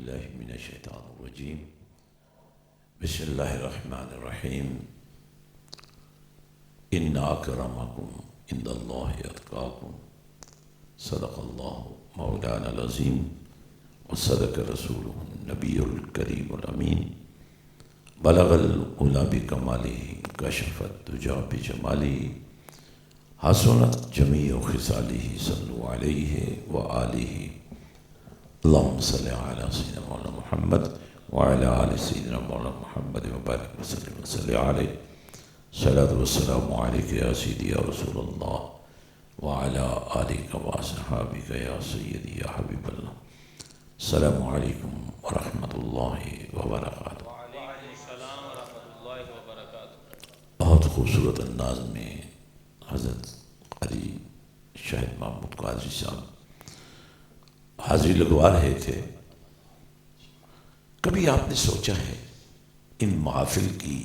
باللہ من الشیطان الرجیم بسم اللہ الرحمن الرحیم ان اکرمکم عند اللہ اتقاکم صدق اللہ مولانا العظیم وصدق رسولہ النبی الکریم الامین بلغ العلا بکمالہ کشف الدجی بجمالہ حسنت جمیع خصالہ صلوا علیہ وآلہ اللہم صلی علی سیدنا مولانا محمد وعلی آل سیدنا مولانا محمد وبارک وسلم وصلی علیہ صلاۃ والسلام علیک یا سیدی یا رسول اللہ وعلی آلک واصحابک یا سیدی یا حبیب اللہ. السلام علیکم ورحمۃ اللہ وبرکاتہ. بہت خوبصورت انداز میں حضرت قاری شاہد محمود قادری صاحب حاضری لگوا رہے تھے. کبھی آپ نے سوچا ہے ان محافل کی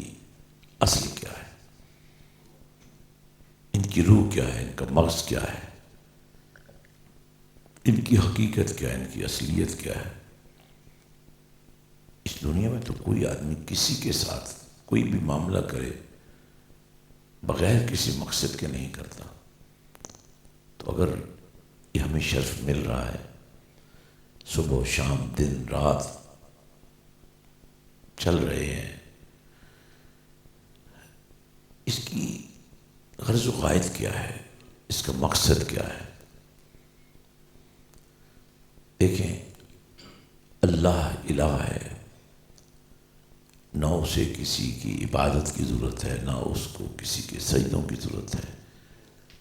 اصل کیا ہے، ان کی روح کیا ہے، ان کا مغز کیا ہے، ان کی حقیقت کیا ہے، ان کی اصلیت کیا ہے؟ اس دنیا میں تو کوئی آدمی کسی کے ساتھ کوئی بھی معاملہ کرے بغیر کسی مقصد کے نہیں کرتا. تو اگر یہ ہمیں شرف مل رہا ہے، صبح و شام دن رات چل رہے ہیں، اس کی غرض و غائد کیا ہے، اس کا مقصد کیا ہے؟ دیکھیں، اللہ الہ ہے، نہ اسے کسی کی عبادت کی ضرورت ہے، نہ اس کو کسی کے سجدوں کی ضرورت ہے،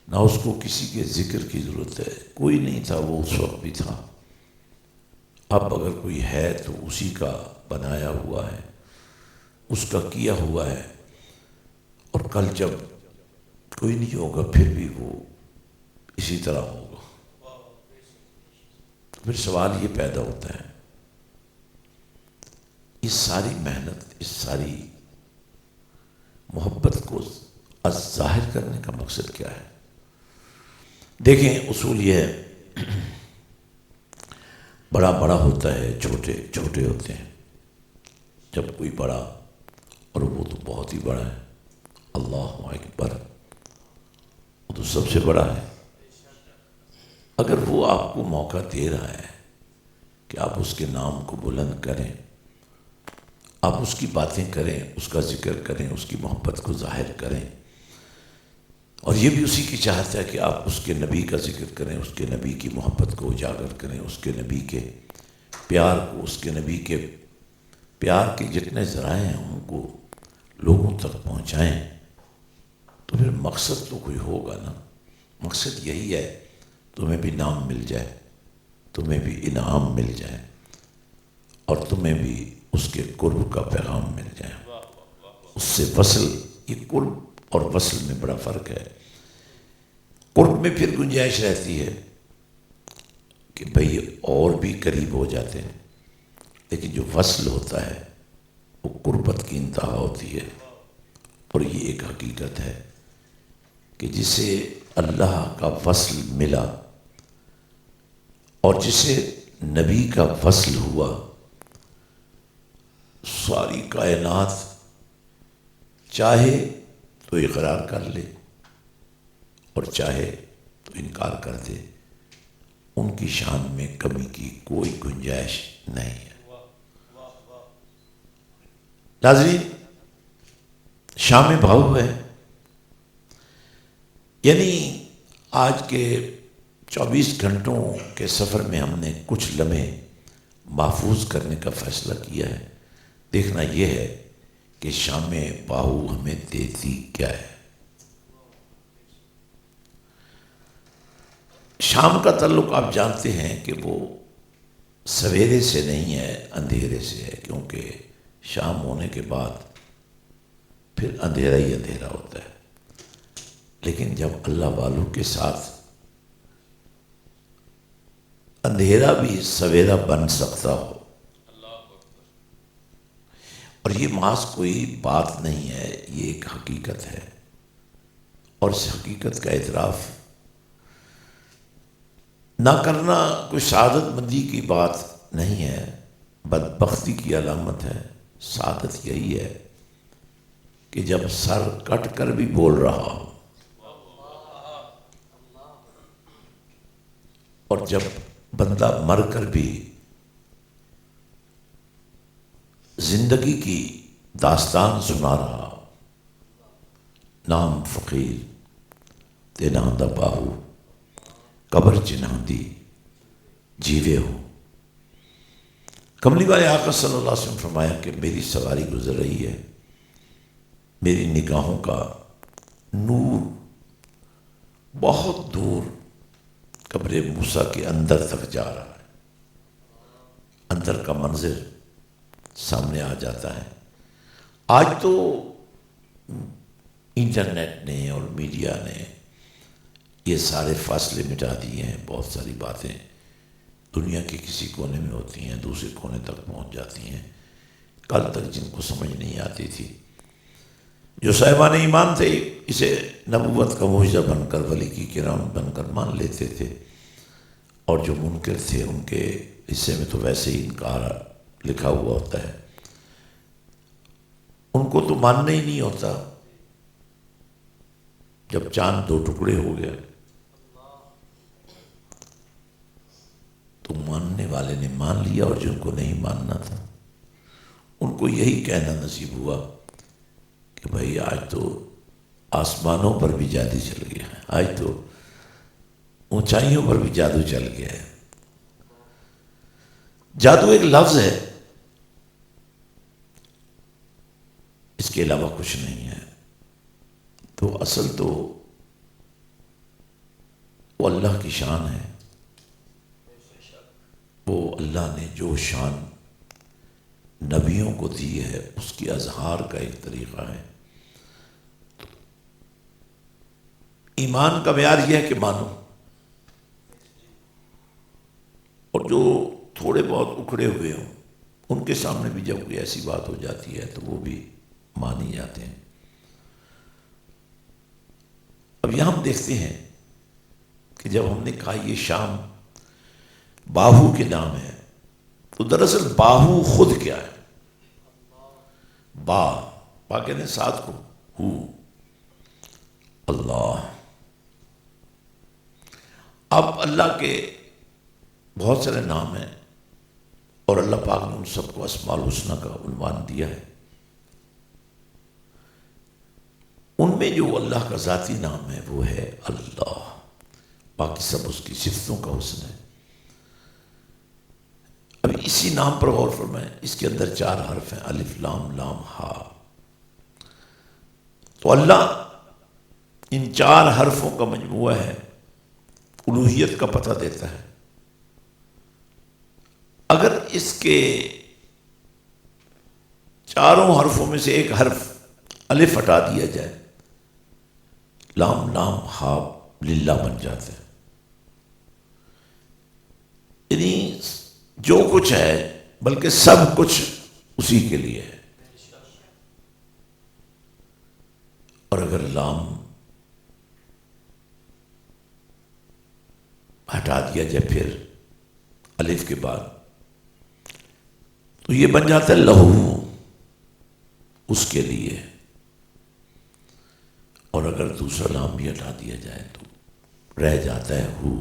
نہ اس کو کسی کے ذکر کی ضرورت ہے. کوئی نہیں تھا وہ اس وقت بھی تھا. اب اگر کوئی ہے تو اسی کا بنایا ہوا ہے، اس کا کیا ہوا ہے، اور کل جب کوئی نہیں ہوگا پھر بھی وہ اسی طرح ہوگا. پھر سوال یہ پیدا ہوتا ہے، اس ساری محنت، اس ساری محبت کو ظاہر کرنے کا مقصد کیا ہے؟ دیکھیں، اصول یہ ہے، بڑا بڑا ہوتا ہے، چھوٹے چھوٹے ہوتے ہیں. جب کوئی بڑا، اور وہ تو بہت ہی بڑا ہے، اللہ اکبر، وہ تو سب سے بڑا ہے. اگر وہ آپ کو موقع دے رہا ہے کہ آپ اس کے نام کو بلند کریں، آپ اس کی باتیں کریں، اس کا ذکر کریں، اس کی محبت کو ظاہر کریں، اور یہ بھی اسی کی چاہت ہے کہ آپ اس کے نبی کا ذکر کریں، اس کے نبی کی محبت کو اجاگر کریں، اس کے نبی کے پیار کو، اس کے نبی کے پیار کے جتنے ذرائع ہیں ان کو لوگوں تک پہنچائیں. تو پھر مقصد تو کوئی ہوگا نا. مقصد یہی ہے، تمہیں بھی نام مل جائے، تمہیں بھی انعام مل جائے، اور تمہیں بھی اس کے قرب کا پیغام مل جائے، اس سے وصل. یہ قرب اور وصل میں بڑا فرق ہے. قرب میں پھر گنجائش رہتی ہے کہ بھئی اور بھی قریب ہو جاتے ہیں، لیکن جو وصل ہوتا ہے وہ قربت کی انتہا ہوتی ہے. اور یہ ایک حقیقت ہے کہ جسے اللہ کا وصل ملا اور جسے نبی کا وصل ہوا، ساری کائنات چاہے تو اقرار کر لے اور چاہے تو انکار کر دے، ان کی شان میں کمی کی کوئی گنجائش نہیں ہے. ناظرین، شام بہو ہے، یعنی آج کے 24 گھنٹوں کے سفر میں ہم نے کچھ لمحے محفوظ کرنے کا فیصلہ کیا ہے. دیکھنا یہ ہے کہ شام باہو ہمیں دیتی کیا ہے. شام کا تعلق آپ جانتے ہیں کہ وہ سویرے سے نہیں ہے، اندھیرے سے ہے، کیونکہ شام ہونے کے بعد پھر اندھیرا ہی اندھیرا ہوتا ہے. لیکن جب اللہ والوں کے ساتھ اندھیرا بھی سویرا بن سکتا ہو، اور یہ محض کوئی بات نہیں ہے، یہ ایک حقیقت ہے. اور اس حقیقت کا اعتراف نہ کرنا کوئی سعادت مندی کی بات نہیں ہے، بدبختی کی علامت ہے، سعادت یہی ہے کہ جب سر کٹ کر بھی بول رہا ہو اور جب بندہ مر کر بھی زندگی کی داستان سنا رہا ہو، نام فقیر تے نام دا باہو قبر چنہاں دی جیوے ہو۔ کملی والے آقا صلی اللہ علیہ وسلم فرمایا کہ میری سواری گزر رہی ہے، میری نگاہوں کا نور بہت دور قبر موسیٰ کے اندر تک جا رہا ہے، اندر کا منظر سامنے آ جاتا ہے۔ آج تو انٹرنیٹ نے اور میڈیا نے یہ سارے فاصلے مٹا دیے ہیں، بہت ساری باتیں دنیا کے کسی کونے میں ہوتی ہیں دوسرے کونے تک پہنچ جاتی ہیں، کل تک جن کو سمجھ نہیں آتی تھی، جو صاحبان ایمان تھے اسے نبوت کا معجزہ بن کر ولی کی کرام بن کر مان لیتے تھے، اور جو منکر تھے ان کے حصے میں تو ویسے ہی انکار لکھا ہوا ہوتا ہے، ان کو تو ماننا ہی نہیں ہوتا۔ جب چاند دو ٹکڑے ہو گیا تو ماننے والے نے مان لیا، اور جن کو نہیں ماننا تھا ان کو یہی کہنا نصیب ہوا کہ بھائی آج تو آسمانوں پر بھی جادو چل گیا ہے، آج تو اونچائیوں پر بھی جادو چل گیا ہے۔ جادو ایک لفظ ہے، اس کے علاوہ کچھ نہیں ہے۔ تو اصل تو وہ اللہ کی شان ہے، وہ اللہ نے جو شان نبیوں کو دی ہے اس کی اظہار کا ایک طریقہ ہے۔ ایمان کا معیار یہ ہے کہ مانو، اور جو تھوڑے بہت اکھڑے ہوئے ہوں ان کے سامنے بھی جب کوئی ایسی بات ہو جاتی ہے تو وہ بھی مان ہی جاتے ہیں۔ اب یہاں ہم دیکھتے ہیں کہ جب ہم نے کہا یہ شام باہو کے نام ہے، تو دراصل باہو خود کیا ہے؟ با کہتے ہیں ساتھ کو، ہو، اللہ۔ اب اللہ کے بہت سارے نام ہیں اور اللہ پاک نے ان سب کو اسماء الحسنی کا عنوان دیا ہے۔ ان میں جو اللہ کا ذاتی نام ہے وہ ہے اللہ، باقی سب اس کی صفتوں کا حسن ہے۔ اب اسی نام پر غور فرمائیں، اس کے اندر 4 حرف ہیں، الف لام لام ہا۔ تو اللہ ان 4 حرفوں کا مجموعہ ہے، الوہیت کا پتہ دیتا ہے۔ اگر اس کے 4 حرفوں میں سے ایک حرف الف ہٹا دیا جائے، لام لام ہا للہ بن جاتا ہے۔ یعنی جو کچھ ہے بلکہ سب کچھ اسی کے لیے ہے۔ اور اگر لام ہٹا دیا جائے پھر الف کے بعد، تو یہ بن جاتا ہے لہو، اس کے لیے۔ اور اگر دوسرا لام بھی ہٹا دیا جائے تو رہ جاتا ہے ہو۔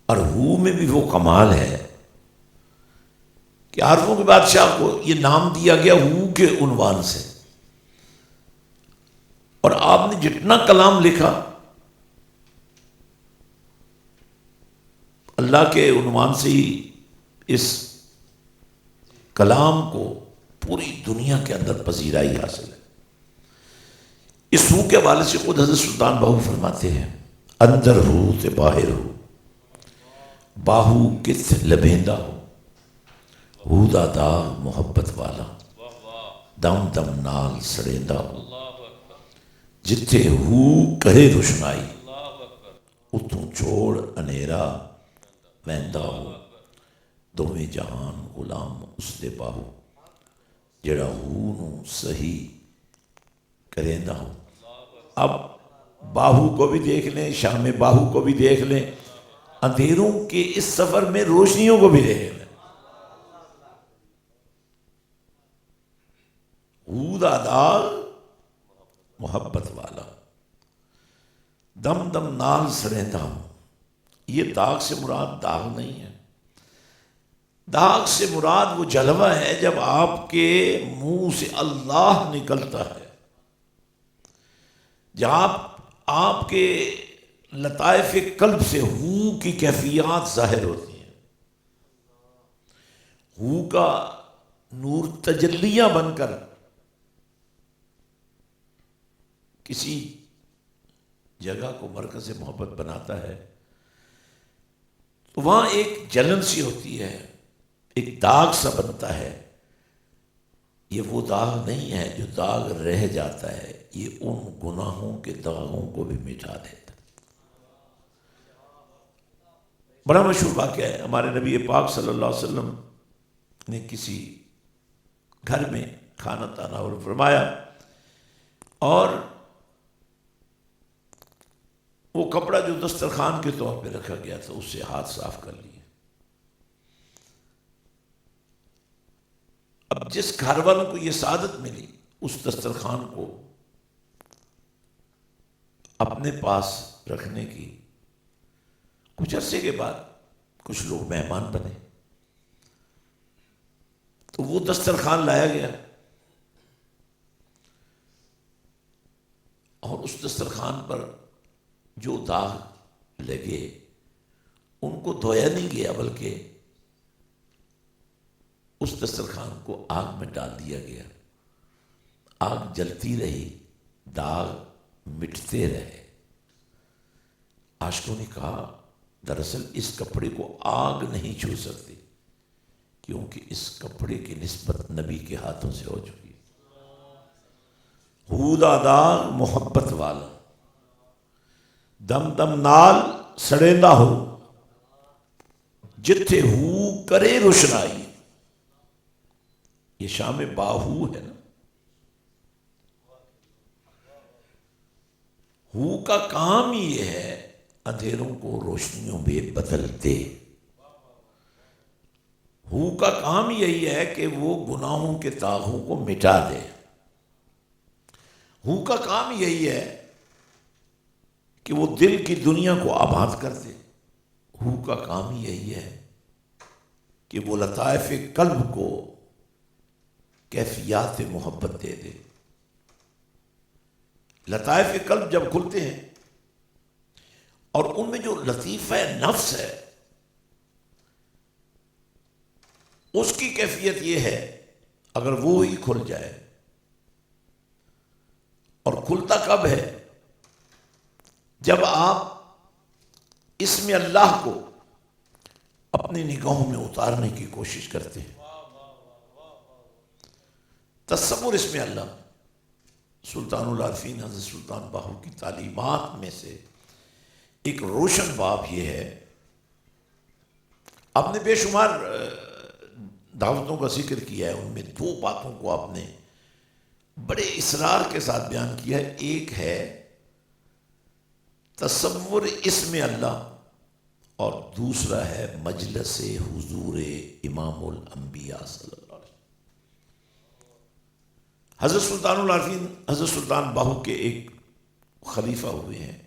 اور ہو میں بھی وہ کمال ہے کہ عارفوں کے بادشاہ کو یہ نام دیا گیا ہو کے عنوان سے، اور آپ نے جتنا کلام لکھا اللہ کے عنوان سے ہی اس کلام کو پوری دنیا کے اندر پذیرائی حاصل ہے۔ اس ہو کے حوالے سے خود حضرت سلطان باہو فرماتے ہیں، اندر ہو تے باہر ہو، باہو کت لبھیندہ ہو، ہو دادا محبت والا، دم دم نال سڑیندہ ہو، جتھے ہو کرے روشنائی، اتوں چھوڑ انیرا ویندا ہو، دوویں جہان غلام اس دے باہو، جڑا ہو نو صحیح کریندہ ہو۔ اب باہو کو بھی دیکھ لیں، شام باہو کو بھی دیکھ لیں، اندھیروں کے اس سفر میں روشنیوں کو بھی دیکھ لیں۔ ہودا داغ محبت والا، دم دم نال سڑیندا ہوں. یہ داغ سے مراد داغ نہیں ہے، داغ سے مراد وہ جلوہ ہے جب آپ کے منہ سے اللہ نکلتا ہے، جب آپ کے لطائف قلب سے ہو کی کیفیات ظاہر ہوتی ہیں، ہو کا نور تجلیاں بن کر کسی جگہ کو مرکز محبت بناتا ہے، تو وہاں ایک جلن سی ہوتی ہے، ایک داغ سا بنتا ہے. یہ وہ داغ نہیں ہے جو داغ رہ جاتا ہے، یہ ان گناہوں کے داغوں کو بھی مٹا دیتا ہے. بڑا مشہور واقعہ ہے، ہمارے نبی پاک صلی اللہ علیہ وسلم نے کسی گھر میں کھانا تناول فرمایا اور وہ کپڑا جو دسترخوان کے طور پہ رکھا گیا تھا اس سے ہاتھ صاف کر لیے. اب جس گھر والوں کو یہ سعادت ملی اس دسترخوان کو اپنے پاس رکھنے کی، کچھ عرصے کے بعد کچھ لوگ مہمان بنے تو وہ دسترخوان لایا گیا اور اس دسترخوان پر جو داغ لگے ان کو دھویا نہیں گیا بلکہ اس دسترخوان کو آگ میں ڈال دیا گیا. آگ جلتی رہی، داغ مٹتے رہے. عاشقوں نے کہا دراصل اس کپڑے کو آگ نہیں چھو سکتی کیونکہ اس کپڑے کی نسبت نبی کے ہاتھوں سے ہو چکی. ہودا داغ محبت والا، دم دم نال سڑیندا ہو، جتھے ہو کرے روشنائی. یہ شام باہو ہے نا، ہو کا کام یہ ہے اندھیروں کو روشنیوں میں بدل دے. ہو کا کام یہی ہے کہ وہ گناہوں کے داغوں کو مٹا دے. ہو کا کام یہی ہے کہ وہ دل کی دنیا کو آباد کر دے. ہو کا کام یہی ہے کہ وہ لطائف قلب کو کیفیات محبت دے دے. لطائف قلب جب کھلتے ہیں اور ان میں جو لطیفہ نفس ہے اس کی کیفیت یہ ہے اگر وہ ہی کھل جائے، اور کھلتا کب ہے؟ جب آپ اسم اللہ کو اپنی نگاہوں میں اتارنے کی کوشش کرتے ہیں. تصور اسم اللہ سلطان العارفین حضرت سلطان باہو کی تعلیمات میں سے ایک روشن باب یہ ہے. آپ نے بے شمار دعوتوں کا ذکر کیا ہے، ان میں دو باتوں کو آپ نے بڑے اصرار کے ساتھ بیان کیا ہے. ایک ہے تصور اسم اللہ اور دوسرا ہے مجلس حضور امام الانبیاء صلی اللہ علیہ وسلم. حضرت سلطان العارفین حضرت سلطان باہو کے ایک خلیفہ ہوئے ہیں،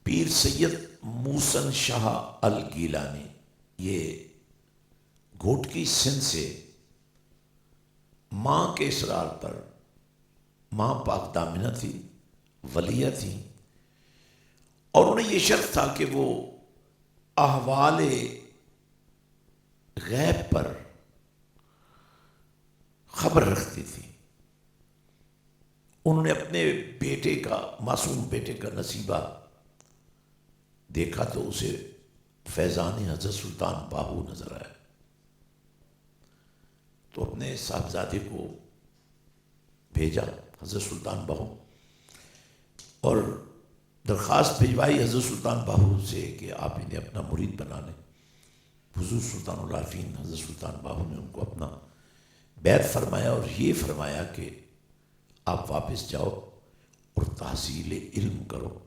پیر سید موسن شاہ الگیلانی. یہ گھوٹکی سندھ سے ماں کے اصرار پر، ماں پاک دامنہ تھی، ولیہ تھی، اور انہیں یہ شرط تھا کہ وہ احوال غیب پر خبر رکھتی تھی. انہوں نے اپنے بیٹے کا، معصوم بیٹے کا نصیبہ دیکھا تو اسے فیضان حضرت سلطان باہو نظر آیا، تو اپنے صاحبزادے کو بھیجا حضرت سلطان باہو اور درخواست بھجوائی حضرت سلطان باہو سے کہ آپ انہیں اپنا مرید بنا لیں. حضور سلطان العارفین حضرت سلطان باہو نے ان کو اپنا بیعت فرمایا اور یہ فرمایا کہ آپ واپس جاؤ اور تحصیل علم کرو،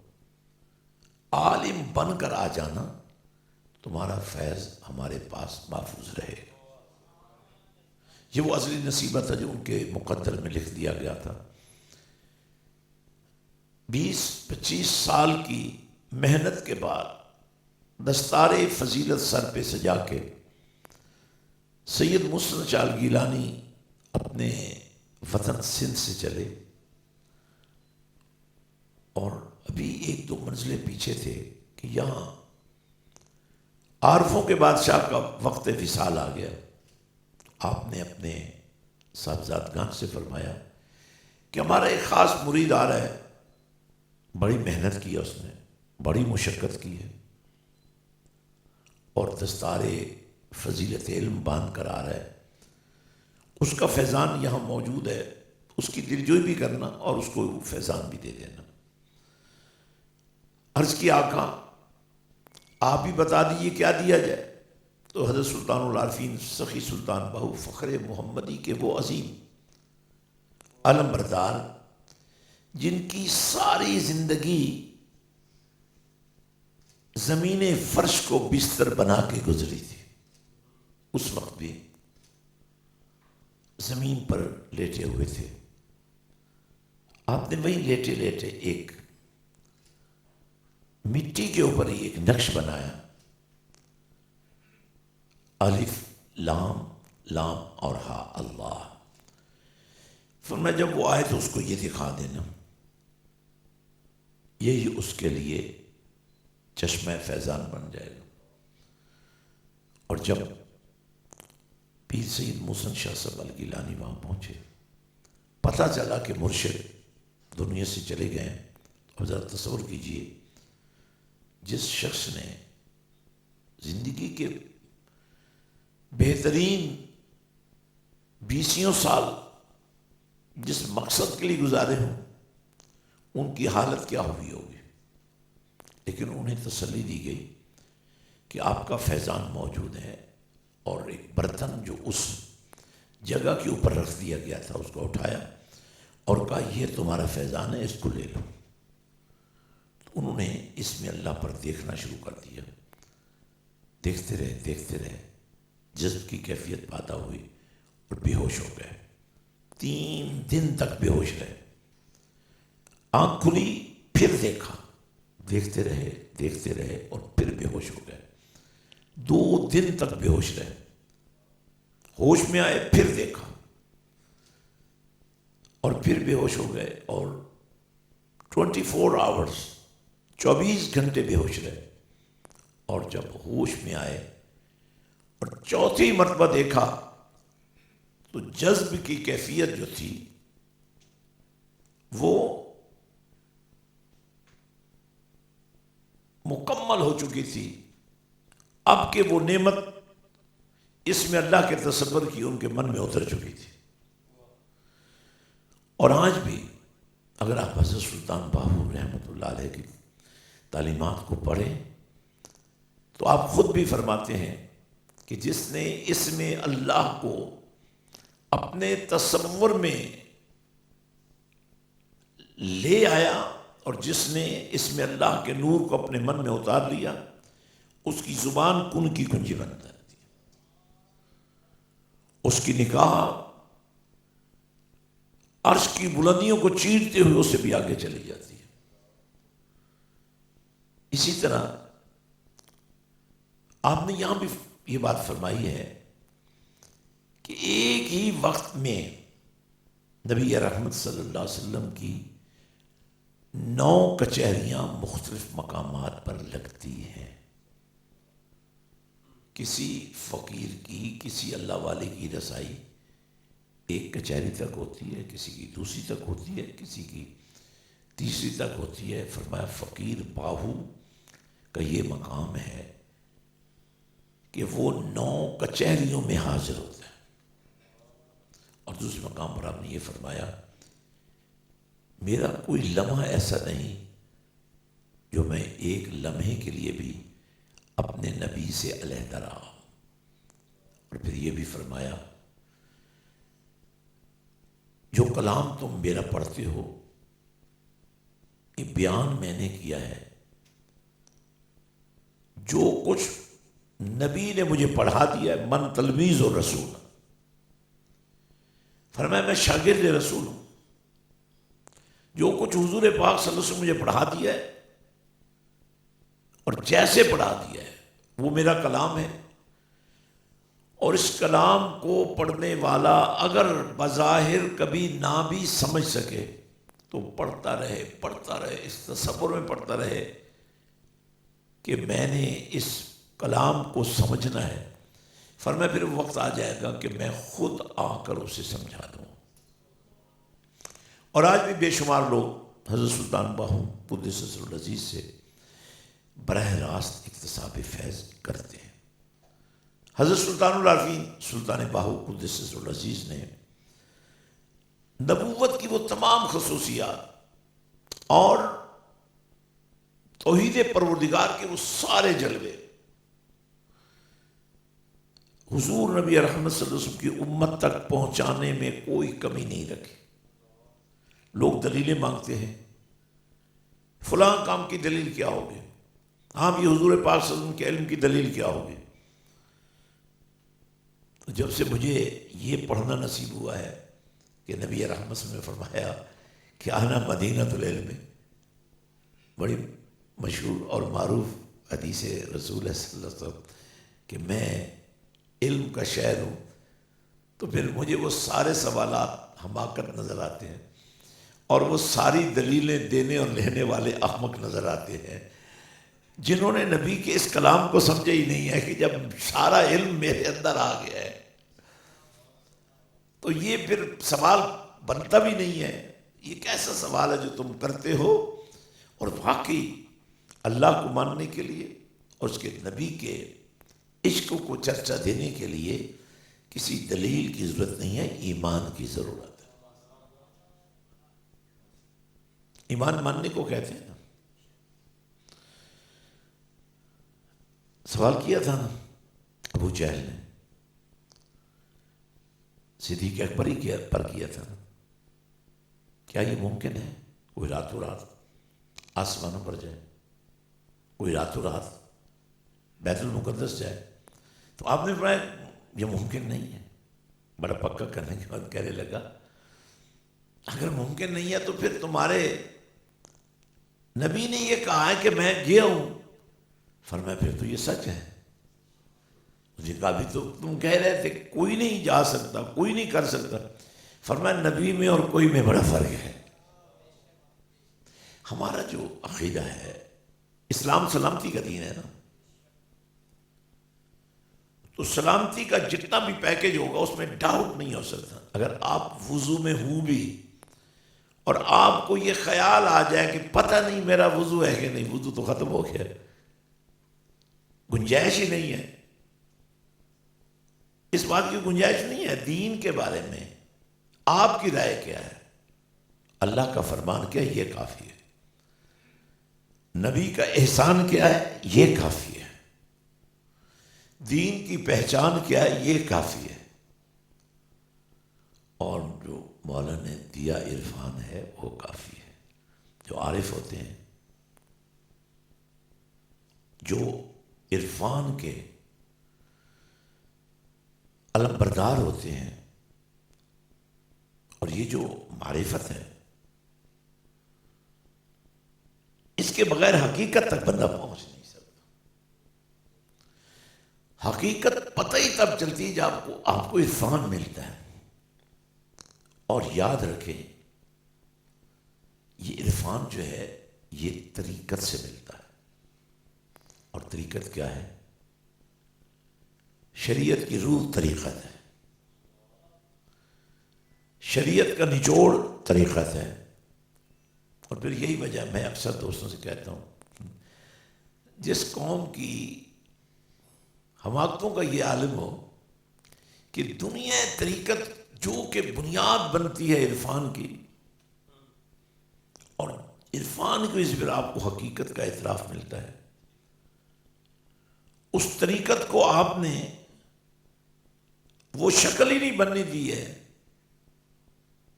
عالم بن کر آ جانا، تمہارا فیض ہمارے پاس محفوظ رہے. یہ وہ ازلی نصیبہ تھا جو ان کے مقدر میں لکھ دیا گیا تھا۔ 20-25 سال کی محنت کے بعد دستار فضیلت سر پہ سجا کے سید مسند چال گیلانی اپنے وطن سندھ سے چلے، اور ابھی 1-2 منزلیں پیچھے تھے کہ یہاں عارفوں کے بادشاہ کا وقت وصال آ گیا۔ آپ نے اپنے صاحبزادگان سے فرمایا کہ ہمارا ایک خاص مرید آ رہا ہے، بڑی محنت کی ہے، اس نے بڑی مشقت کی ہے، اور دستار فضیلت علم باندھ کر آ رہا ہے، اس کا فیضان یہاں موجود ہے، اس کی دلجوئی بھی کرنا اور اس کو فیضان بھی دے دینا۔ عرض کی آقا آپ بھی بتا دیجیے کیا دیا جائے؟ تو حضرت سلطان العارفین سخی سلطان بہو فخر محمدی کے وہ عظیم علم بردار جن کی ساری زندگی زمین فرش کو بستر بنا کے گزری تھی، اس وقت بھی زمین پر لیٹے ہوئے تھے، آپ نے وہیں لیٹے لیٹے ایک مٹی کے اوپر ہی ایک نقش بنایا، الف لام لام اور ہا اللہ۔ فرمایا جب وہ آئے تو اس کو یہ دکھا دینا، یہی اس کے لیے چشمہ فیضان بن جائے گا۔ اور جب پیر سید مسند شاہ صاحب الگیلانی وہاں پہنچے، پتہ چلا کہ مرشد دنیا سے چلے گئے۔ اور ذرا تصور کیجئے، جس شخص نے زندگی کے بہترین 20 سال جس مقصد کے لیے گزارے ہوں، ان کی حالت کیا ہوئی ہوگی، لیکن انہیں تسلی دی گئی کہ آپ کا فیضان موجود ہے، اور ایک برتن جو اس جگہ کے اوپر رکھ دیا گیا تھا اس کو اٹھایا اور کہا یہ تمہارا فیضان ہے، اس کو لے لو۔ تو انہوں نے اس میں اللہ پر دیکھنا شروع کر دیا، دیکھتے رہے، جذب کی کیفیت پیدا ہوئی اور بے ہوش ہو گئے۔ 3 دن تک بے ہوش رہے، آنکھ کھلی پھر دیکھا، دیکھتے رہے اور پھر بے ہوش ہو گئے۔ 2 دن تک بے ہوش رہے، ہوش میں آئے پھر دیکھا اور پھر بے ہوش ہو گئے، اور 24 آورز 24 گھنٹے بے ہوش رہے، اور جب ہوش میں آئے اور چوتھی مرتبہ دیکھا تو جذب کی کیفیت جو تھی وہ مکمل ہو چکی تھی۔ اب کہ وہ نعمت اس میں اللہ کے تصور کی ان کے من میں اتر چکی تھی۔ اور آج بھی اگر آپ حضرت سلطان باہو رحمۃ اللہ علیہ کی تعلیمات کو پڑھیں تو آپ خود بھی فرماتے ہیں کہ جس نے اس میں اللہ کو اپنے تصور میں لے آیا اور جس نے اس میں اللہ کے نور کو اپنے من میں اتار لیا، اس کی زبان کن کی کنجی بن جاتی ہے، اس کی نگاہ عرش کی بلندیوں کو چیرتے ہوئے اس سے بھی آگے چلی جاتی ہے۔ اسی طرح آپ نے یہاں بھی یہ بات فرمائی ہے کہ ایک ہی وقت میں نبی رحمت صلی اللہ علیہ وسلم کی 9 کچہریاں مختلف مقامات پر لگتی ہیں۔ کسی فقیر کی، کسی اللہ والے کی رسائی ایک کچہری تک ہوتی ہے، کسی کی دوسری تک ہوتی ہے، کسی کی تیسری تک ہوتی ہے۔ فرمایا فقیر باہو کا یہ مقام ہے کہ وہ 9 کچہریوں میں حاضر ہوتا ہے۔ اور دوسرے مقام پر آپ نے یہ فرمایا میرا کوئی لمحہ ایسا نہیں جو میں ایک لمحے کے لیے بھی اپنے نبی سے علیحدہ رہا ہوں۔ اور پھر یہ بھی فرمایا جو کلام تم میرا پڑھتے ہو یہ بیان میں نے کیا ہے، جو کچھ نبی نے مجھے پڑھا دیا ہے، من تلمیذ و رسول، فرمایا میں شاگرد رسول ہوں، جو کچھ حضور پاک صلی اللہ علیہ وسلم مجھے پڑھا دیا ہے اور جیسے پڑھا دیا ہے وہ میرا کلام ہے، اور اس کلام کو پڑھنے والا اگر بظاہر کبھی نہ بھی سمجھ سکے تو پڑھتا رہے، اس تصور میں پڑھتا رہے کہ میں نے اس کلام کو سمجھنا ہے۔ فرمایا پھر وقت آ جائے گا کہ میں خود آ کر اسے سمجھا دوں۔ اور آج بھی بے شمار لوگ حضرت سلطان باہو قدس سرہ العزیز سے براہ راست اکتساب فیض کرتے ہیں۔ حضرت سلطان العارفین سلطان باہو قدس سرہ العزیز نے نبوت کی وہ تمام خصوصیات اور توحید پروردگار کے وہ سارے جلوے حضور نبی رحمت صلی اللہ علیہ وسلم کی امت تک پہنچانے میں کوئی کمی نہیں رکھی۔ لوگ دلیلیں مانگتے ہیں، فلاں کام کی دلیل کیا ہوگی؟ ہاں بھی حضور پاک صلی اللہ علیہ وسلم کے علم کی دلیل کیا ہوگی؟ جب سے مجھے یہ پڑھنا نصیب ہوا ہے کہ نبی رحمت صلی اللہ علیہ وسلم نے فرمایا کہ آنا مدینۃ العلم، بڑی مشہور اور معروف حدیث رسول صلی اللہ علیہ وسلم کہ میں علم کا شہر ہوں، تو پھر مجھے وہ سارے سوالات حماقت نظر آتے ہیں اور وہ ساری دلیلیں دینے اور لینے والے احمق نظر آتے ہیں جنہوں نے نبی کے اس کلام کو سمجھا ہی نہیں ہے کہ جب سارا علم میرے اندر آ گیا ہے تو یہ پھر سوال بنتا بھی نہیں ہے۔ یہ کیسا سوال ہے جو تم کرتے ہو؟ اور واقعی اللہ کو ماننے کے لیے اور اس کے نبی کے عشق کو چرچا دینے کے لیے کسی دلیل کی ضرورت نہیں ہے، ایمان کی ضرورت ہے۔ ایمان ماننے کو کہتے ہیں نا۔ سوال کیا تھا نا ابو جہل نے، صدیق اکبر ہی پر کیا تھا نا، کیا یہ ممکن ہے کوئی راتوں رات آسمانوں پر جائے، کوئی راتوں رات بیت المقدس جائے؟ تو آپ نے فرمایا یہ ممکن نہیں ہے۔ بڑا پکا کرنے کے بعد کہنے لگا اگر ممکن نہیں ہے تو پھر تمہارے نبی نے یہ کہا ہے کہ میں گیا ہوں۔ فرمایا پھر تو یہ سچ ہے۔ مجھے کہا بھی تو تم کہہ رہے تھے کوئی نہیں جا سکتا، کوئی نہیں کر سکتا۔ فرمایا نبی میں اور کوئی میں بڑا فرق ہے۔ ہمارا جو عقیدہ ہے، اسلام سلامتی کا دین ہے نا، تو سلامتی کا جتنا بھی پیکج ہوگا اس میں ڈاؤٹ نہیں ہو سکتا۔ اگر آپ وضو میں ہوں بھی اور آپ کو یہ خیال آ جائے کہ پتہ نہیں میرا وضو ہے کہ نہیں، وضو تو ختم ہو گیا، گنجائش ہی نہیں ہے، اس بات کی گنجائش نہیں ہے۔ دین کے بارے میں آپ کی رائے کیا ہے؟ اللہ کا فرمان کیا ہے؟ یہ کافی ہے۔ نبی کا احسان کیا ہے؟ یہ کافی ہے۔ دین کی پہچان کیا ہے؟ یہ کافی ہے۔ اور جو مولا نے دیا عرفان ہے وہ کافی ہے۔ جو عارف ہوتے ہیں، جو عرفان کے علم بردار ہوتے ہیں، اور یہ جو معرفت ہے اس کے بغیر حقیقت تک بندہ پہنچ نہیں سکتا۔ حقیقت پتہ ہی تب چلتی ہے جب آپ کو عرفان ملتا ہے۔ اور یاد رکھیں یہ عرفان جو ہے یہ طریقت سے ملتا ہے، اور طریقت کیا ہے؟ شریعت کی روح طریقت ہے، شریعت کا نچوڑ طریقت ہے۔ اور پھر یہی وجہ میں اکثر دوستوں سے کہتا ہوں، جس قوم کی حماقتوں کا یہ عالم ہو کہ دنیا طریقت جو کہ بنیاد بنتی ہے عرفان کی، اور عرفان کو اس پر آپ کو حقیقت کا اعتراف ملتا ہے، اس طریقت کو آپ نے وہ شکل ہی نہیں بننے دی ہے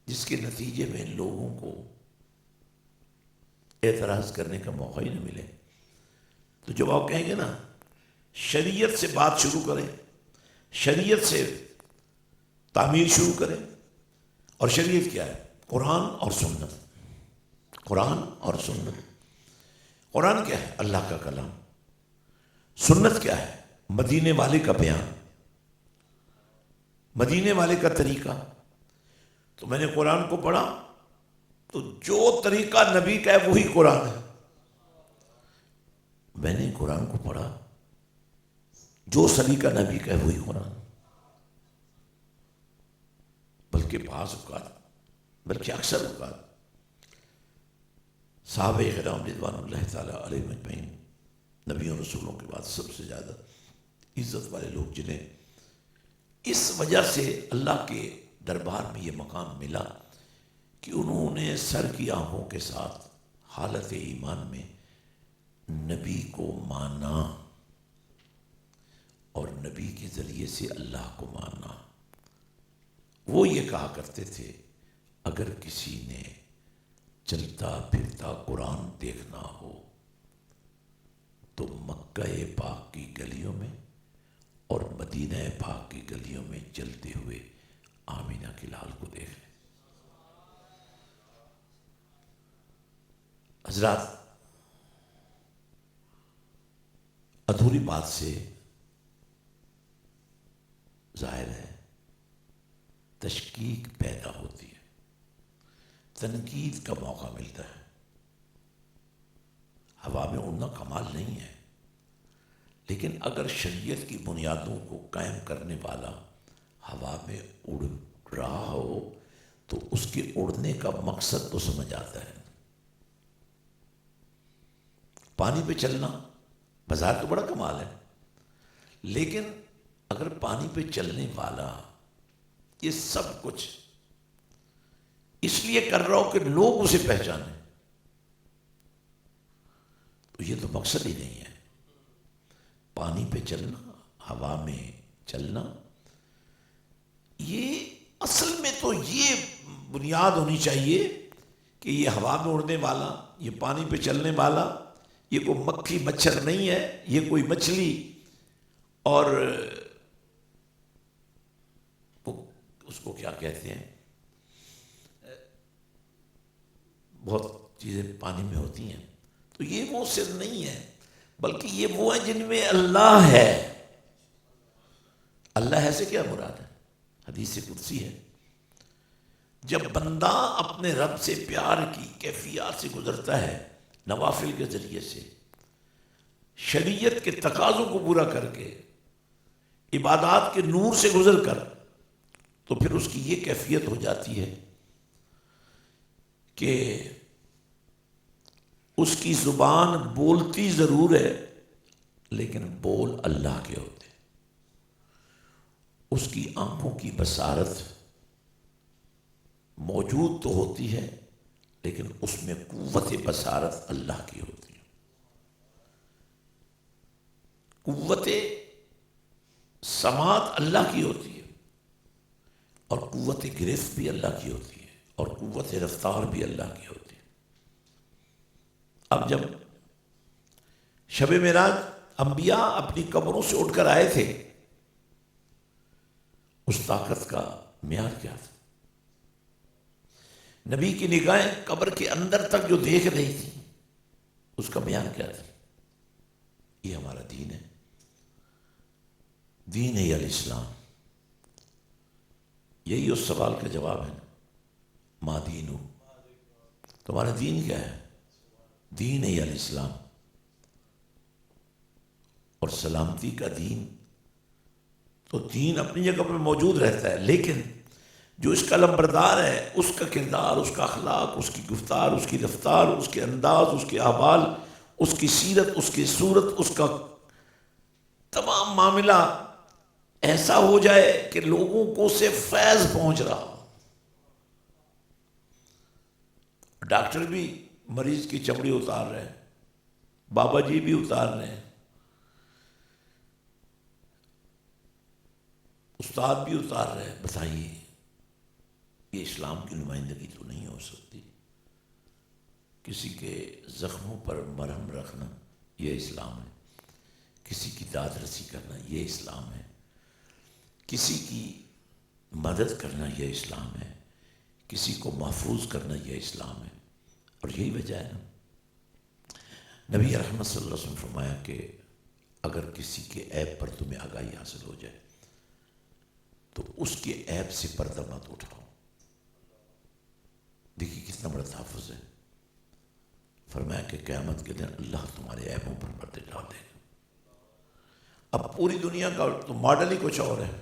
جس کے نتیجے میں لوگوں کو اعتراض کرنے کا موقع ہی نہ ملے۔ تو جب آپ کہیں گے نا شریعت سے بات شروع کریں، شریعت سے تعمیر شروع کریں، اور شریعت کیا ہے؟ قرآن اور سنت. قرآن اور سنت. قرآن کیا ہے؟ اللہ کا کلام. سنت کیا ہے؟ مدینے والے کا بیان، مدینے والے کا طریقہ. تو میں نے قرآن کو پڑھا تو جو طریقہ نبی کا ہے وہی قرآن ہے. میں نے قرآن کو پڑھا، جو سلیقہ نبی کا ہے وہی قرآن. بلکہ بعض اوقات، بلکہ اکثر اوقات صحابہ کرام رضوان اللہ تعالیٰ علیہ مجمعین، نبیوں رسولوں کے بعد سب سے زیادہ عزت والے لوگ، جنہیں اس وجہ سے اللہ کے دربار میں یہ مقام ملا کہ انہوں نے سر کی آنکھوں کے ساتھ حالت ایمان میں نبی کو مانا اور نبی کے ذریعے سے اللہ کو مانا. وہ یہ کہا کرتے تھے اگر کسی نے چلتا پھرتا قرآن دیکھنا ہو تو مکہ پاک کی گلیوں میں اور مدینہ پاک کی گلیوں میں چلتے ہوئے آمینہ کے لال کو دیکھ لیں. حضرات، ادھوری بات سے ظاہر ہے تشکیک پیدا ہوتی ہے، تنقید کا موقع ملتا ہے. ہوا میں اڑنا کمال نہیں ہے، لیکن اگر شریعت کی بنیادوں کو قائم کرنے والا ہوا میں اڑ رہا ہو تو اس کے اڑنے کا مقصد تو سمجھ آتا ہے. پانی پہ چلنا بظاہر تو بڑا کمال ہے، لیکن اگر پانی پہ چلنے والا یہ سب کچھ اس لیے کر رہا ہو کہ لوگ اسے پہچانیں تو یہ تو مقصد ہی نہیں ہے. پانی پہ چلنا، ہوا میں چلنا، یہ اصل میں تو یہ بنیاد ہونی چاہیے کہ یہ ہوا میں اڑنے والا، یہ پانی پہ چلنے والا، یہ کوئی مکھی مچھر نہیں ہے، یہ کوئی مچھلی اور اس کو کیا کہتے ہیں، بہت چیزیں پانی میں ہوتی ہیں، تو یہ وہ صرف نہیں ہے، بلکہ یہ وہ ہیں جن میں اللہ ہے. اللہ ہے سے کیا مراد ہے؟ حدیث قدسی ہے، جب بندہ اپنے رب سے پیار کی کیفیات سے گزرتا ہے نوافل کے ذریعے سے، شریعت کے تقاضوں کو پورا کر کے، عبادات کے نور سے گزر کر، تو پھر اس کی یہ کیفیت ہو جاتی ہے کہ اس کی زبان بولتی ضرور ہے لیکن بول اللہ کے ہوتے ہیں. اس کی آنکھوں کی بصارت موجود تو ہوتی ہے لیکن اس میں قوت بصارت اللہ کی ہوتی ہے. قوت سماعت اللہ کی ہوتی ہے اور قوت گرفت بھی اللہ کی ہوتی ہے اور قوت رفتار بھی اللہ کی ہوتی ہے. اب جب شب معراج انبیاء اپنی قبروں سے اٹھ کر آئے تھے، اس طاقت کا معیار کیا تھا؟ نبی کی نگاہیں قبر کے اندر تک جو دیکھ رہی تھی اس کا معیار کیا تھا؟ یہ ہمارا دین ہے، دین ہے الاسلام. یہی اس سوال کا جواب ہے نا، ما دینو، تمہارا دین کیا ہے؟ دین ہے الاسلام. اور سلامتی کا دین تو دین اپنی جگہ پر موجود رہتا ہے، لیکن جو اس کا لمبردار ہے، اس کا کردار، اس کا اخلاق، اس کی گفتار، اس کی رفتار، اس کے انداز، اس کے احوال، اس کی سیرت، اس کی صورت، اس کا تمام معاملہ ایسا ہو جائے کہ لوگوں کو سے فیض پہنچ رہا ہو. ڈاکٹر بھی مریض کی چمڑی اتار رہے ہیں، بابا جی بھی اتار رہے ہیں، استاد بھی اتار رہے ہیں. بتائیے یہ اسلام کی نمائندگی تو نہیں ہو سکتی. کسی کے زخموں پر مرہم رکھنا یہ اسلام ہے، کسی کی داد رسی کرنا یہ اسلام ہے، کسی کی مدد کرنا یہ اسلام ہے، کسی کو محفوظ کرنا یہ اسلام ہے. اور یہی وجہ ہے نا نبی رحمت صلی اللہ علیہ وسلم فرمایا کہ اگر کسی کے عیب پر تمہیں آگاہی حاصل ہو جائے تو اس کے عیب سے پردہ مت اٹھاؤ. دیکھیے کتنا بڑا تحفظ ہے. فرمایا کہ قیامت کے دن اللہ تمہارے عیبوں پر پردے ڈال دے گا. اب پوری دنیا کا تو ماڈل ہی کچھ اور ہے.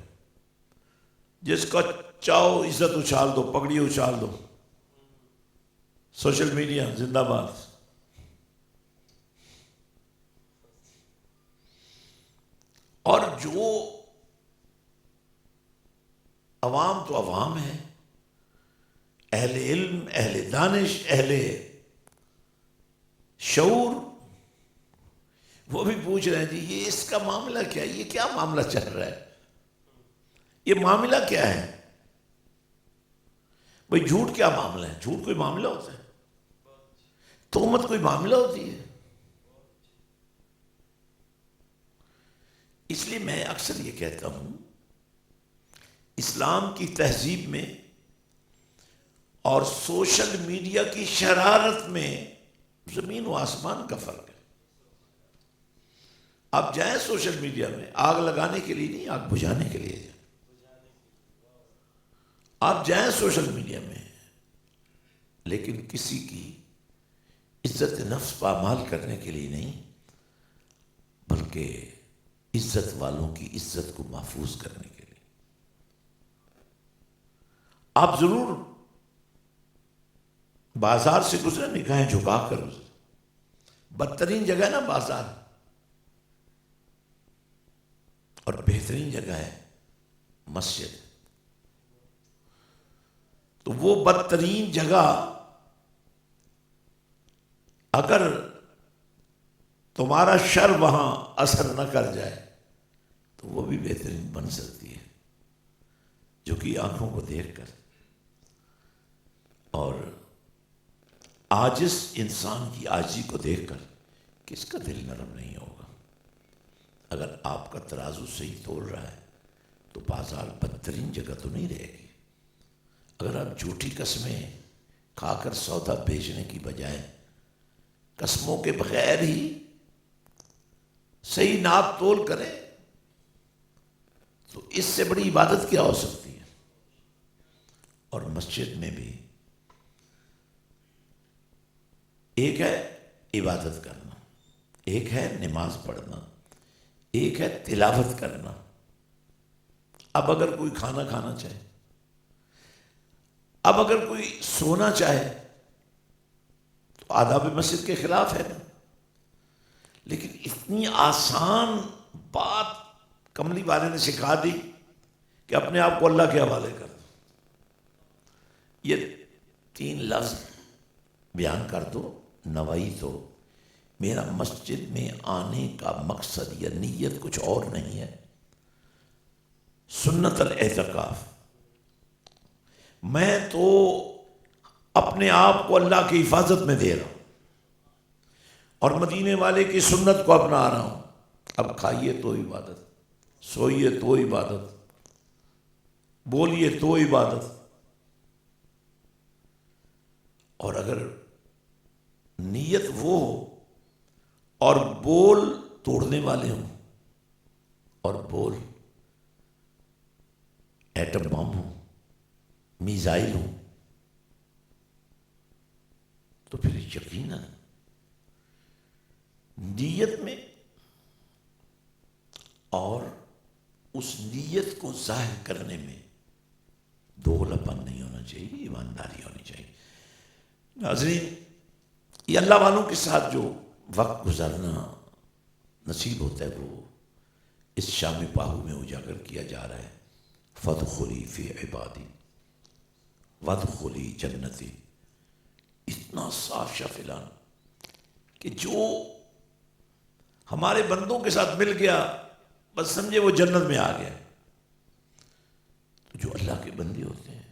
جس کا چاہو عزت اچھال دو، پگڑی اچھال دو، سوشل میڈیا زندہ باد. اور جو عوام تو عوام ہے، اہل علم، اہل دانش، اہل شعور، وہ بھی پوچھ رہے ہیں جی یہ اس کا معاملہ کیا ہے، یہ کیا معاملہ چل رہا ہے، یہ معاملہ کیا ہے؟ بھئی جھوٹ کیا معاملہ ہے؟ جھوٹ کوئی معاملہ ہوتا ہے؟ تہمت کوئی معاملہ ہوتی ہے؟ اس لیے میں اکثر یہ کہتا ہوں اسلام کی تہذیب میں اور سوشل میڈیا کی شرارت میں زمین و آسمان کا فرق ہے. آپ جائیں سوشل میڈیا میں، آگ لگانے کے لیے نہیں، آگ بجھانے کے لیے جائیں. آپ جائیں سوشل میڈیا میں، لیکن کسی کی عزت نفس پامال کرنے کے لیے نہیں، بلکہ عزت والوں کی عزت کو محفوظ کرنے کے لیے. آپ ضرور بازار سے گزرے، نگاہیں جھکا کر گزرے. بدترین جگہ ہے نا بازار، اور بہترین جگہ ہے مسجد. تو وہ بدترین جگہ اگر تمہارا شر وہاں اثر نہ کر جائے تو وہ بھی بہترین بن سکتی ہے، جو کہ آنکھوں کو دیکھ کر اور عاجز انسان کی عاجزی کو دیکھ کر کس کا دل نرم نہیں ہوگا. اگر آپ کا ترازو صحیح تول رہا ہے تو بازار بدترین جگہ تو نہیں رہے گی. اگر آپ جھوٹی قسمیں کھا کر سودا بیچنے کی بجائے قسموں کے بغیر ہی صحیح ناپ تول کریں تو اس سے بڑی عبادت کیا ہو سکتی ہے. اور مسجد میں بھی ایک ہے عبادت کرنا، ایک ہے نماز پڑھنا، ایک ہے تلاوت کرنا. اب اگر کوئی کھانا کھانا چاہے، اب اگر کوئی سونا چاہے تو آداب مسجد کے خلاف ہے نا. لیکن اتنی آسان بات کملی والے نے سکھا دی کہ اپنے آپ کو اللہ کے حوالے کر دو. یہ 3 لفظ بیان کر دو، نوائی تو میرا مسجد میں آنے کا مقصد یا نیت کچھ اور نہیں ہے. سنت الاعتکاف، میں تو اپنے آپ کو اللہ کی حفاظت میں دے رہا ہوں اور مدینے والے کی سنت کو اپنا رہا ہوں. اب کھائیے تو عبادت، سوئیے تو عبادت، بولیے تو عبادت. اور اگر نیت وہ ہو اور بول توڑنے والے ہوں اور بول ایٹم بم ہوں، میزائل ہوں، تو پھر یقیناً نیت میں اور اس نیت کو ظاہر کرنے میں دوغلاپن نہیں ہونا چاہیے، ایمانداری ہونی چاہیے. ناظرین، یہ اللہ والوں کے ساتھ جو وقت گزارنا نصیب ہوتا ہے وہ اس شام پاہو میں اجاگر کیا جا رہا ہے. فادخلی فی عبادی وادخلی جنتی. اتنا صاف شفلان کہ جو ہمارے بندوں کے ساتھ مل گیا بس سمجھے وہ جنت میں آ گیا. تو جو اللہ کے بندے ہوتے ہیں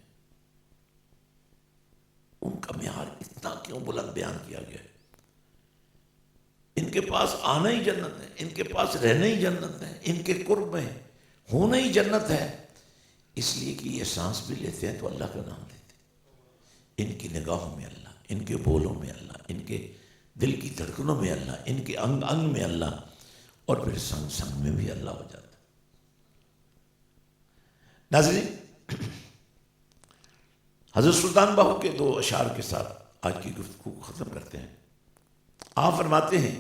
ان کا معیار اتنا کیوں بلند بیان کیا گیا ہے؟ ان کے پاس آنا ہی جنت ہے، ان کے پاس رہنا ہی جنت ہے، ان کے قرب میں ہونا ہی جنت ہے. اس لیے کہ یہ سانس بھی لیتے ہیں تو اللہ کا نام لیتے ہیں، ان کی نگاہوں میں اللہ، ان کے بولوں میں اللہ، ان کے دل کی دھڑکنوں میں اللہ، ان کے انگ انگ میں اللہ، اور پھر سنگ سنگ میں بھی اللہ ہو جاتا ہے۔ ناظرین، حضرت سلطان باہو کے 2 اشعار کے ساتھ آج کی گفتگو کو ختم کرتے ہیں۔ آپ فرماتے ہیں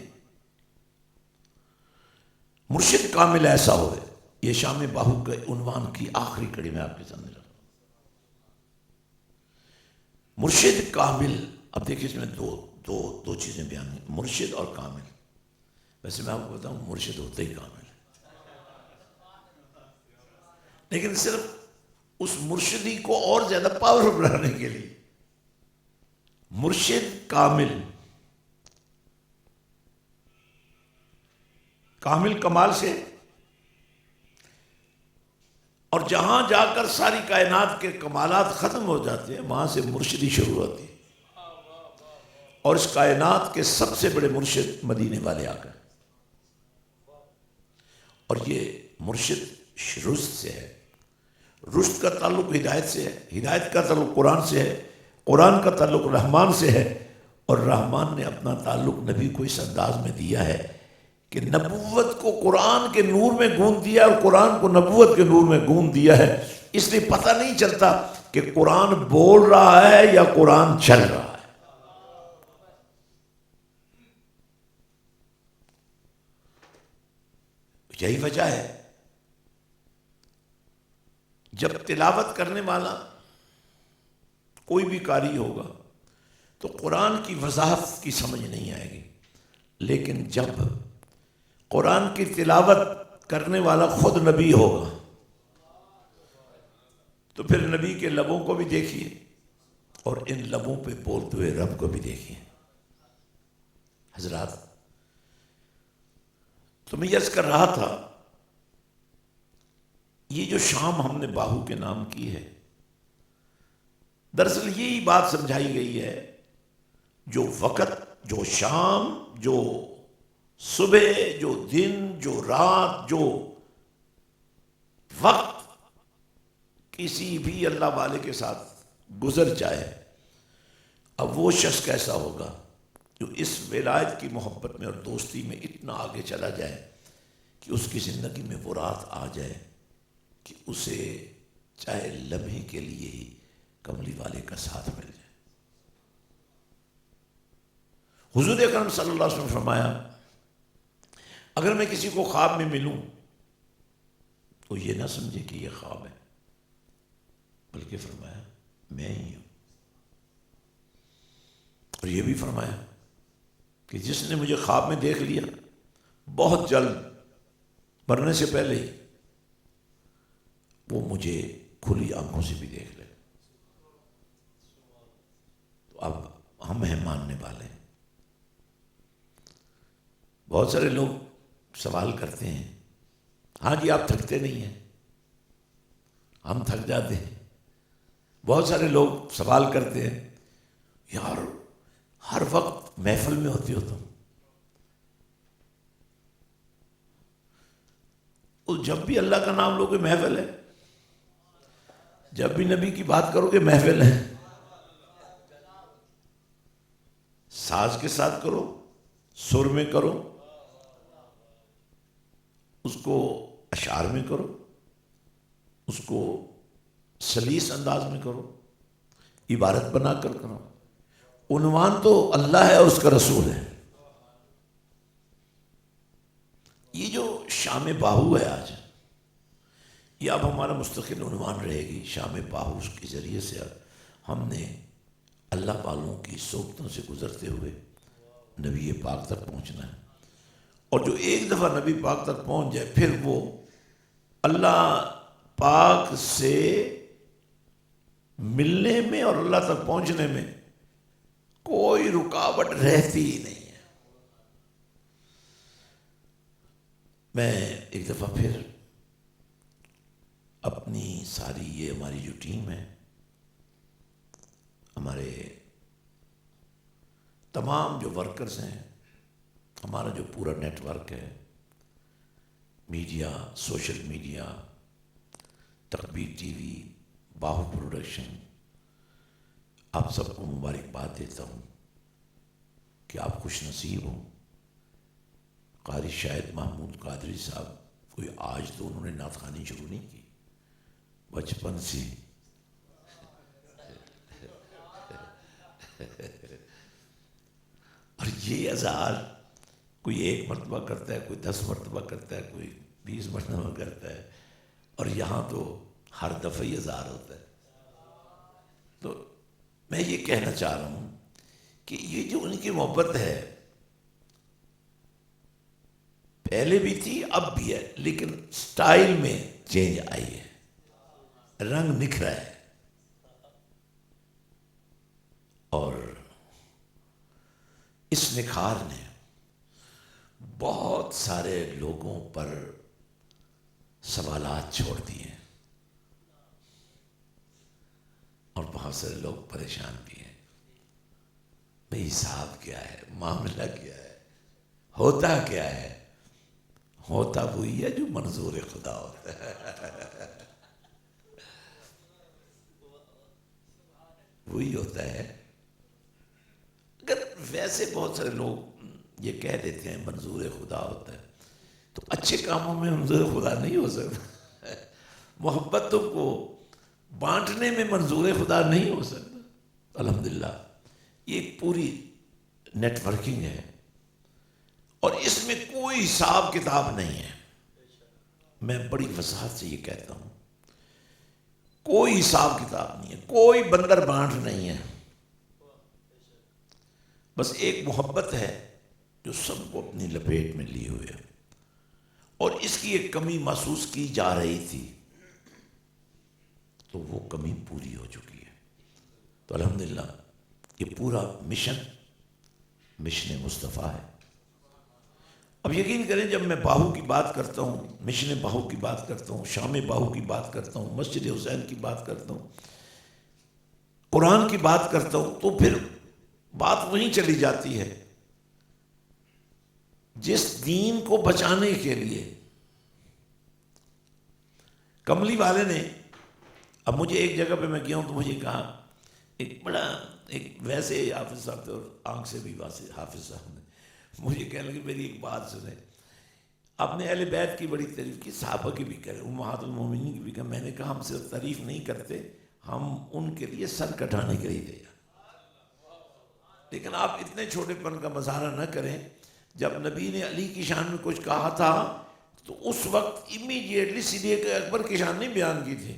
مرشد کامل ایسا ہوئے، یہ شام باہو کے عنوان کی آخری کڑی میں آپ کے سامنے رکھوں۔ مرشد کامل، اب دیکھیں اس میں دو چیزیں بیان ہیں، مرشد اور کامل۔ ویسے میں آپ کو بتاؤں مرشد ہوتا ہی کامل ہے، لیکن صرف اس مرشدی کو اور زیادہ پاورفل بنانے کے لیے مرشد کامل، کامل کمال سے، اور جہاں جا کر ساری کائنات کے کمالات ختم ہو جاتے ہیں وہاں سے مرشدی شروع ہوتی ہے، اور اس کائنات کے سب سے بڑے مرشد مدینے والے آ گئے، اور یہ مرشد رشد سے ہے، رشد کا تعلق ہدایت سے ہے، ہدایت کا تعلق قرآن سے ہے، قرآن کا تعلق رحمان سے ہے، اور رحمان نے اپنا تعلق نبی کو اس انداز میں دیا ہے کہ نبوت کو قرآن کے نور میں گونج دیا اور قرآن کو نبوت کے نور میں گونج دیا ہے، اس لیے پتہ نہیں چلتا کہ قرآن بول رہا ہے یا قرآن چل رہا ہے۔ یہی وجہ ہے جب تلاوت کرنے والا کوئی بھی قاری ہوگا تو قرآن کی وضاحت کی سمجھ نہیں آئے گی، لیکن جب قرآن کی تلاوت کرنے والا خود نبی ہوگا تو پھر نبی کے لبوں کو بھی دیکھیے اور ان لبوں پہ بولتے ہوئے رب کو بھی دیکھیے۔ حضرات، تو میں عرض کر رہا تھا یہ جو شام ہم نے باہو کے نام کی ہے، دراصل یہی بات سمجھائی گئی ہے، جو وقت، جو شام، جو صبح، جو دن، جو رات، جو وقت کسی بھی اللہ والے کے ساتھ گزر جائے، اب وہ شخص کیسا ہوگا جو اس ولایت کی محبت میں اور دوستی میں اتنا آگے چلا جائے کہ اس کی زندگی میں وہ رات آ جائے کہ اسے چاہے لمحے کے لیے ہی کملی والے کا ساتھ مل جائے۔ حضور اکرم صلی اللہ علیہ وسلم نے فرمایا اگر میں کسی کو خواب میں ملوں تو یہ نہ سمجھے کہ یہ خواب ہے، بلکہ فرمایا میں ہی ہوں، اور یہ بھی فرمایا کہ جس نے مجھے خواب میں دیکھ لیا بہت جلد مرنے سے پہلے ہی وہ مجھے کھلی آنکھوں سے بھی دیکھ لے۔ تو اب ہم ہیں ماننے والے۔ بہت سارے لوگ سوال کرتے ہیں، ہاں جی آپ تھکتے نہیں ہیں؟ ہم تھک جاتے ہیں۔ بہت سارے لوگ سوال کرتے ہیں، یار ہر وقت محفل میں ہوتی ہو تم، جب بھی اللہ کا نام لوگے محفل ہے، جب بھی نبی کی بات کرو گے محفل ہے، ساز کے ساتھ کرو، سر میں کرو، اس کو اشعار میں کرو، اس کو سلیس انداز میں کرو، عبارت بنا کر کرو، عنوان تو اللہ ہے اور اس کا رسول ہے۔ یہ جو شام باہو ہے آج، یہ اب ہمارا مستقل عنوان رہے گی۔ شام باہو کے ذریعے سے ہم نے اللہ والوں کی صحبتوں سے گزرتے ہوئے نبی پاک تک پہنچنا ہے، اور جو ایک دفعہ نبی پاک تک پہنچ جائے پھر وہ اللہ پاک سے ملنے میں اور اللہ تک پہنچنے میں کوئی رکاوٹ رہتی ہی نہیں ہے۔ میں ایک دفعہ پھر اپنی ساری یہ ہماری جو ٹیم ہے، ہمارے تمام جو ورکرز ہیں، ہمارا جو پورا نیٹ ورک ہے، media, social media, Takbeer TV Bahu, باہو پروڈکشن، آپ سب کو مبارکباد دیتا ہوں کہ آپ خوش نصیب ہوں. قاری شاہد محمود قادری صاحب کوئی آج تو انہوں نے نعت خوانی شروع نہیں کی، بچپن سے اور یہ اذہار کوئی 1 مرتبہ کرتا ہے، کوئی 10 مرتبہ کرتا ہے، کوئی 20 مرتبہ کرتا ہے، اور یہاں تو ہر دفعہ ہی اذہار ہوتا ہے. تو میں یہ کہنا چاہ رہا ہوں کہ یہ جو ان کی محبت ہے پہلے بھی تھی اب بھی ہے، لیکن سٹائل میں چینج آئی ہے، رنگ نکھرا ہے. اور اس نکھار نے بہت سارے لوگوں پر سوالات چھوڑ دیے اور بہت سارے لوگ پریشان بھی ہیں. بھئی حساب کیا ہے، معاملہ کیا ہے، ہوتا کیا ہے؟ ہوتا وہی ہے جو منظور خدا ہوتا ہے، وہی ہوتا ہے. اگر ویسے بہت سارے لوگ یہ کہہ دیتے ہیں منظور خدا ہوتا ہے، تو اچھے کاموں میں منظور خدا نہیں ہو سکتا. محبتوں کو بانٹنے میں منظور خدا نہیں ہو سکتا. الحمدللہ یہ ایک پوری نیٹ ورکنگ ہے اور اس میں کوئی حساب کتاب نہیں ہے. میں بڑی وضاحت سے یہ کہتا ہوں، کوئی حساب کتاب نہیں ہے، کوئی بندر بانٹ نہیں ہے. بس ایک محبت ہے جو سب کو اپنی لپیٹ میں لیے ہوئے ہے، اور اس کی ایک کمی محسوس کی جا رہی تھی تو وہ کمی پوری ہو چکی ہے. تو الحمدللہ یہ پورا مشن مصطفیٰ ہے. اب یقین کریں جب میں باہو کی بات کرتا ہوں، مشن باہو کی بات کرتا ہوں، شام باہو کی بات کرتا ہوں، مسجد حسین کی بات کرتا ہوں، قرآن کی بات کرتا ہوں، تو پھر بات وہیں چلی جاتی ہے. جس دین کو بچانے کے لیے کملی والے نے، اب مجھے ایک جگہ پہ میں گیا ہوں تو مجھے کہا ایک بڑا ایک ویسے حافظ صاحب تھے اور آنکھ سے بھی واسے حافظ صاحب نے مجھے کہنے لگے میری ایک بات سنیں، آپ نے اہل بیت کی بڑی تعریف کی، صحابہ کی بھی کرے، امہات المومنین کی بھی کرے. میں نے کہا ہم صرف تعریف نہیں کرتے، ہم ان کے لیے سر کٹانے کے لیے تیار. لیکن آپ اتنے چھوٹے پن کا مظاہرہ نہ کریں. جب نبی نے علی کی شان میں کچھ کہا تھا تو اس وقت امیڈیٹلی صدیق اکبر کی شان نہیں بیان کی تھی،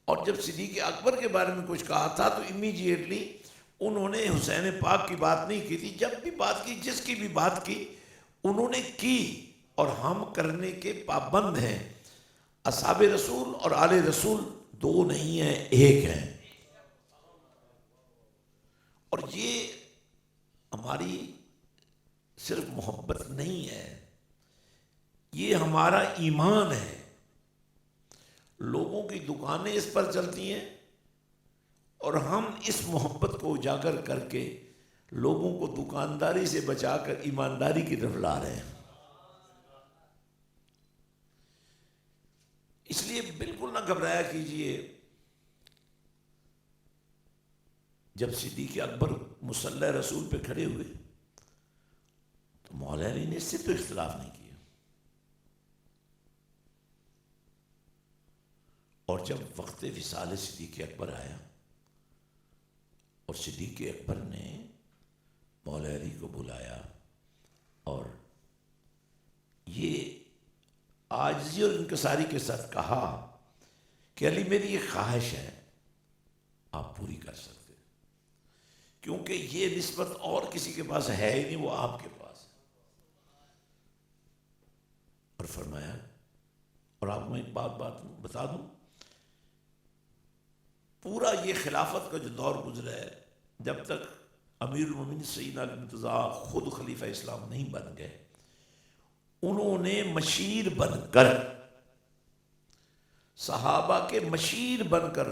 اور جب صدیق اکبر کے بارے میں کچھ کہا تھا تو امیڈیٹلی انہوں نے حسین پاک کی بات نہیں کی تھی. جب بھی بات کی، جس کی بھی بات کی انہوں نے کی، اور ہم کرنے کے پابند ہیں. اصحاب رسول اور آل رسول دو نہیں ہیں، ایک ہیں. اور یہ ہماری صرف محبت نہیں ہے، یہ ہمارا ایمان ہے. لوگوں کی دکانیں اس پر چلتی ہیں اور ہم اس محبت کو اجاگر کر کے لوگوں کو دکانداری سے بچا کر ایمانداری کی طرف لا رہے ہیں. اس لیے بالکل نہ گھبرایا کیجئے. جب صدیق اکبر مصلی رسول پہ کھڑے ہوئے تو مولا علی نے اس سے تو اختلاف نہیں کیا، اور جب وقت وصال صدیق اکبر آیا اور صدیق اکبر نے مولا علی کو بلایا اور یہ عاجزی اور انکساری کے ساتھ کہا کہ علی میری یہ خواہش ہے، آپ پوری کر سکتے، کیونکہ یہ نسبت اور کسی کے پاس ہے ہی نہیں، وہ آپ کے پاس ہے. اور فرمایا، اور آپ میں ایک بات بتا دوں، پورا یہ خلافت کا جو دور گزرا ہے، جب تک امیر المومنین سیدنا علی مرتضیٰ خود خلیفہ اسلام نہیں بن گئے، انہوں نے مشیر بن کر، صحابہ کے مشیر بن کر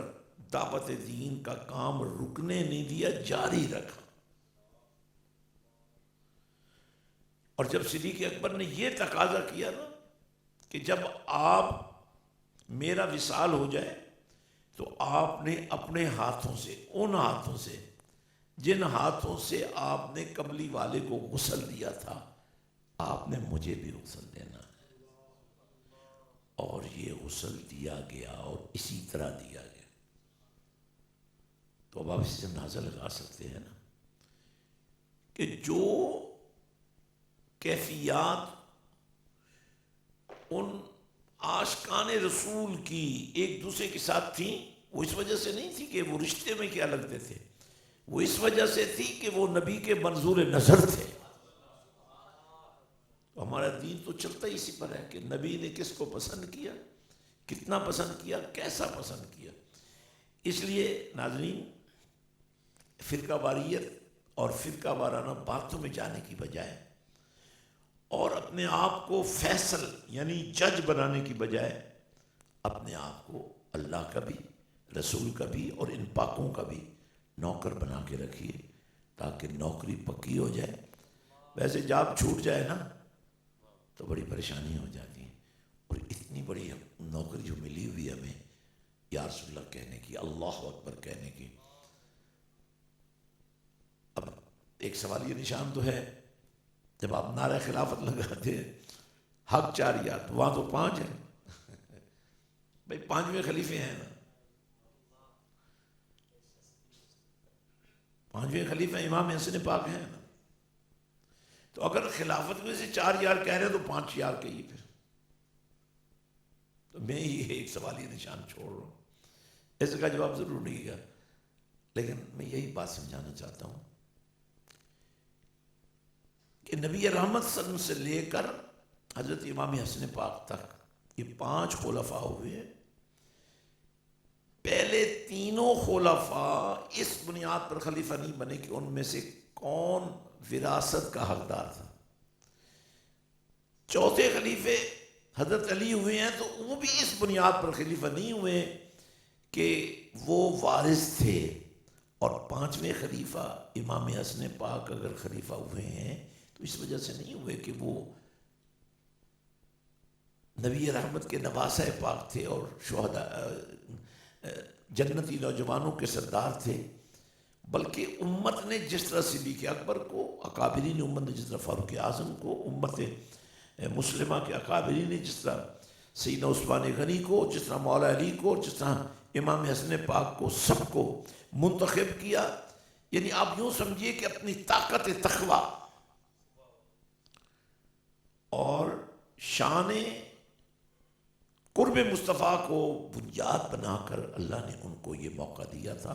دعوت دین کا کام رکنے نہیں دیا، جاری رکھا. اور جب صدیق اکبر نے یہ تقاضا کیا نا کہ جب آپ میرا وصال ہو جائے تو آپ نے اپنے ہاتھوں سے، ان ہاتھوں سے جن ہاتھوں سے آپ نے کملی والے کو غسل دیا تھا آپ نے مجھے بھی غسل دینا ہے، اور یہ غسل دیا گیا اور اسی طرح دیا گیا۔ تو اب آپ اس سے اندازہ لگا سکتے ہیں نا کہ جو کیفیات ان عاشقان رسول کی ایک دوسرے کے ساتھ تھیں، وہ اس وجہ سے نہیں تھی کہ وہ رشتے میں کیا لگتے تھے، وہ اس وجہ سے تھی کہ وہ نبی کے منظور نظر تھے۔ ہمارا دین تو چلتا ہی اسی پر ہے کہ نبی نے کس کو پسند کیا، کتنا پسند کیا، کیسا پسند کیا۔ اس لیے ناظرین، فرقہ واریت اور فرقہ وارانہ باتوں میں جانے کی بجائے اور اپنے آپ کو فیصل یعنی جج بنانے کی بجائے اپنے آپ کو اللہ کا بھی، رسول کا بھی اور ان پاکوں کا بھی نوکر بنا کے رکھیے تاکہ نوکری پکی ہو جائے۔ ویسے جاب چھوٹ جائے نا تو بڑی پریشانی ہو جاتی ہے، اور اتنی بڑی نوکری جو ملی ہوئی ہے ہمیں یا رسول اللہ کہنے کی، اللہ اکبر کہنے کی۔ اب ایک سوال یہ نشان تو ہے، جب آپ نعرہ خلافت لگاتے ہیں حق 4 یاد، وہاں تو 5 ہیں بھائی، 5ویں خلیفے ہیں نا، 5ویں خلیفہ امام حسن پاک ہیں نا، تو اگر خلافت میں سے 4 یار کہہ رہے ہیں تو 5 یار کہیے پھر۔ تو میں یہ ایک سوالی نشان چھوڑ رہا ہوں، اس کا جواب ضرور نہیں گا، لیکن میں یہی بات سمجھانا چاہتا ہوں کہ نبی رحمت صلی اللہ علیہ وسلم سے لے کر حضرت امام حسن پاک تک یہ 5 خلفاء ہوئے ہیں۔ پہلے تینوں خلفاء اس بنیاد پر خلیفہ نہیں بنے کہ ان میں سے کون وراثت کا حقدار تھا۔ چوتھے خلیفے حضرت علی ہوئے ہیں تو وہ بھی اس بنیاد پر خلیفہ نہیں ہوئے کہ وہ وارث تھے، اور 5ویں خلیفہ امام حسن پاک اگر خلیفہ ہوئے ہیں تو اس وجہ سے نہیں ہوئے کہ وہ نبی رحمت کے نواسہ پاک تھے اور شہداء جنتی نوجوانوں کے سردار تھے، بلکہ امت نے جس طرح صدیق اکبر کو، اکابرین امت نے جس طرح فاروق اعظم کو، امت مسلمہ کے اکابرین نے جس طرح سیدنا عثمان غنی کو، جس طرح مولا علی کو، جس طرح امام حسن پاک کو، سب کو منتخب کیا، یعنی آپ یوں سمجھیے کہ اپنی طاقت تقویٰ اور شان قرب مصطفیٰ کو بنیاد بنا کر اللہ نے ان کو یہ موقع دیا تھا